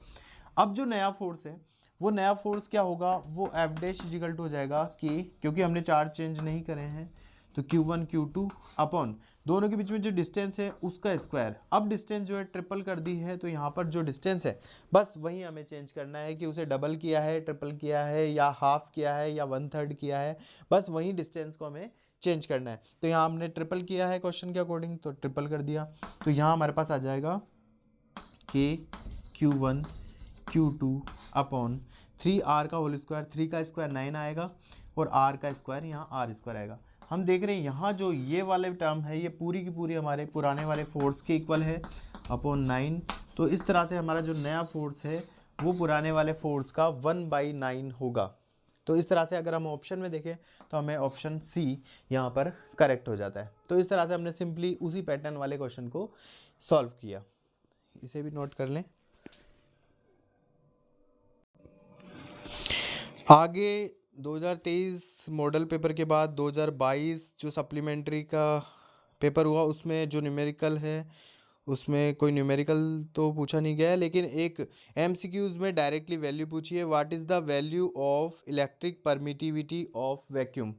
अब जो नया फोर्स है वो नया फोर्स क्या होगा, वो F' हो जाएगा K, क्योंकि हमने चार्ज चेंज नहीं करे हैं, तो Q1 Q2 अपॉन दोनों के बीच में जो डिस्टेंस है उसका स्क्वायर। अब डिस्टेंस जो है ट्रिपल कर दी है, तो यहाँ पर जो डिस्टेंस है बस वही हमें चेंज करना है कि उसे डबल किया है, ट्रिपल किया है, या हाफ किया है, या 1/3 किया है, बस वही डिस्टेंस को हमें चेंज करना है। तो यहाँ हमने ट्रिपल किया है क्वेश्चन के अकॉर्डिंग, तो ट्रिपल कर दिया, तो यहाँ हमारे पास आ जाएगा K Q1 Q2 upon 3R का होल स्क्वायर, 3 का स्क्वायर 9 आएगा और R का स्क्वायर यहाँ R² आएगा। हम देख रहे हैं यहाँ जो ये वाले टर्म है ये पूरी की पूरी हमारे पुराने वाले फोर्स के इक्वल है अपॉन 9। तो इस तरह से हमारा जो नया फोर्स है वो पुराने वाले फोर्स का 1/9 होगा। तो इस तरह से अगर हम ऑप्शन में देखें तो हमें ऑप्शन सी यहाँ पर करेक्ट हो जाता है। तो इस तरह से हमने सिंपली उसी पैटर्न वाले क्वेश्चन को सॉल्व किया। इसे भी नोट कर लें। आगे 2023 मॉडल पेपर के बाद 2022 जो सप्लीमेंट्री का पेपर हुआ उसमें जो न्यूमेरिकल है उसमें कोई न्यूमेरिकल तो पूछा नहीं गया है, लेकिन एक एमसीक्यूज़ में डायरेक्टली वैल्यू पूछी है, what is the value of electric permittivity of vacuum.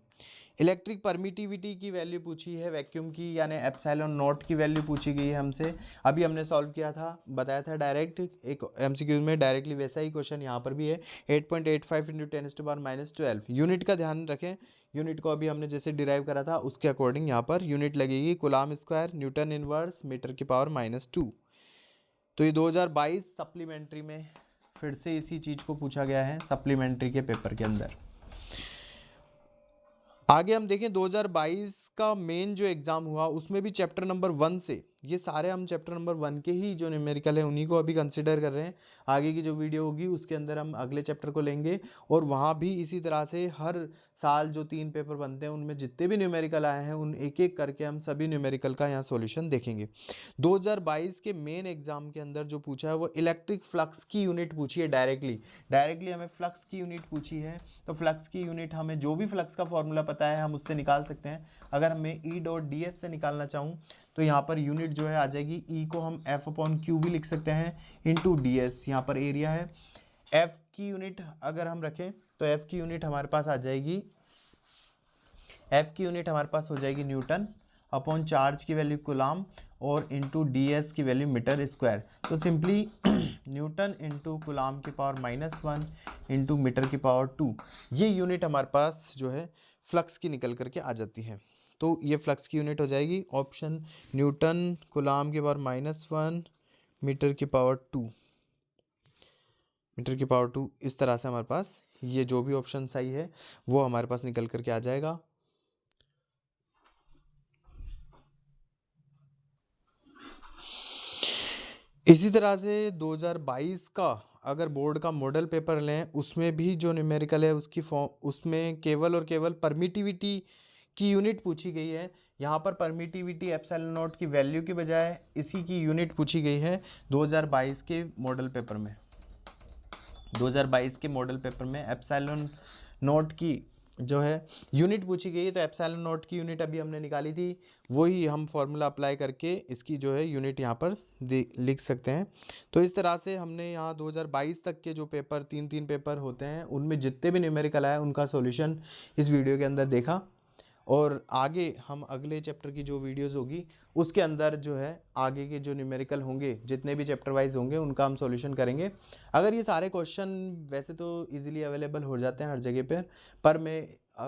Electric permittivity की वैल्यू पूछी है वैक्यूम की, यानी एप्सिलॉन नॉट की वैल्यू पूछी गई है हमसे। अभी हमने सॉल्व किया था, बताया था डायरेक्ट एक एमसीक्यू में डायरेक्टली वैसा ही क्वेश्चन यहाँ पर भी है। 8.85 × 10⁻12 यूनिट का ध्यान रखें। यूनिट को अभी हमने जैसे डिराइव करा था उसके अकॉर्डिंग यहाँ पर यूनिट लगेगी coulomb square newton inverse metre की पावर -2। तो ये 2022 सप्लीमेंट्री में फिर से इसी चीज़ को पूछा गया है सप्लीमेंट्री के पेपर के अंदर। आगे हम देखें 2022 का मेन जो एग्ज़ाम हुआ उसमें भी चैप्टर नंबर 1 से, ये सारे हम चैप्टर नंबर 1 के ही जो न्यूमेरिकल है उन्हीं को अभी कंसिडर कर रहे हैं। आगे की जो वीडियो होगी उसके अंदर हम अगले चैप्टर को लेंगे और वहाँ भी इसी तरह से हर साल जो 3 पेपर बनते हैं उनमें जितने भी न्यूमेरिकल आए हैं उन एक एक करके हम सभी न्यूमेरिकल का यहाँ सॉल्यूशन देखेंगे। 2022 के मेन एग्ज़ाम के अंदर जो पूछा है वो इलेक्ट्रिक फ्लक्स की यूनिट पूछी है। डायरेक्टली हमें फ्लक्स की यूनिट पूछी है, तो फ्लक्स की यूनिट हमें जो भी फ्लक्स का फॉर्मूला पता है हम उससे निकाल सकते हैं। अगर हमें E.ds से निकालना चाहूँ तो यहाँ पर यूनिट जो है आ जाएगी, E को हम F/Q भी लिख सकते हैं इंटू ds, यहाँ पर एरिया है। F की यूनिट अगर हम रखें तो F की यूनिट हमारे पास आ जाएगी, F की यूनिट हमारे पास हो जाएगी न्यूटन अपॉन चार्ज की वैल्यू कूलाम और इंटू ds की वैल्यू मीटर स्क्वायर। तो सिंपली न्यूटन इंटू कूलाम की पावर -1 इंटू मीटर की पावर 2, ये यूनिट हमारे पास जो है फ्लक्स की निकल करके आ जाती है। तो ये फ्लक्स की यूनिट हो जाएगी ऑप्शन न्यूटन कूलाम की पावर -1 मीटर की पावर 2, इस तरह से हमारे पास ये जो भी ऑप्शन सही है वो हमारे पास निकल करके आ जाएगा। इसी तरह से 2022 का अगर बोर्ड का मॉडल पेपर लें उसमें भी जो न्यूमेरिकल है उसकी उसमें केवल और केवल परमिटिविटी की यूनिट पूछी गई है। यहाँ पर परमिटिविटी एप्सिलॉन नॉट की वैल्यू की बजाय इसी की यूनिट पूछी गई है 2022 के मॉडल पेपर में। 2022 के मॉडल पेपर में एप्सिलॉन नॉट की जो है यूनिट पूछी गई है, तो एप्सिलॉन नॉट की यूनिट अभी हमने निकाली थी, वही हम फॉर्मूला अप्लाई करके इसकी जो है यूनिट यहाँ पर लिख सकते हैं। तो इस तरह से हमने यहाँ 2022 तक के जो पेपर 3 पेपर होते हैं उनमें जितने भी न्यूमेरिकल आए उनका सॉल्यूशन इस वीडियो के अंदर देखा। और आगे हम अगले चैप्टर की जो वीडियोस होगी उसके अंदर जो है आगे के जो न्यूमेरिकल होंगे जितने भी चैप्टर वाइज होंगे उनका हम सॉल्यूशन करेंगे। अगर ये सारे क्वेश्चन वैसे तो इजीली अवेलेबल हो जाते हैं हर जगह पर मैं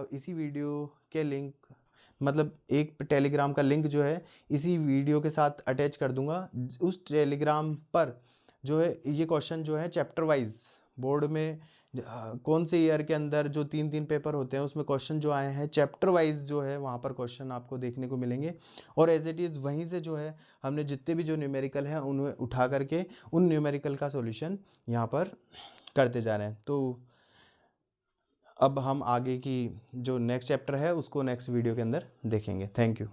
इसी वीडियो के लिंक मतलब एक टेलीग्राम का लिंक जो है इसी वीडियो के साथ अटैच कर दूंगा। उस टेलीग्राम पर जो है ये क्वेश्चन जो है चैप्टर वाइज बोर्ड में कौन से ईयर के अंदर जो 3 पेपर होते हैं उसमें क्वेश्चन जो आए हैं चैप्टर वाइज जो है वहाँ पर क्वेश्चन आपको देखने को मिलेंगे। और एज इट इज़ वहीं से जो है हमने जितने भी जो न्यूमेरिकल हैं उन्हें उठा करके उन न्यूमेरिकल का सॉल्यूशन यहाँ पर करते जा रहे हैं। तो अब हम आगे की जो नेक्स्ट चैप्टर है उसको नेक्स्ट वीडियो के अंदर देखेंगे। Thank you.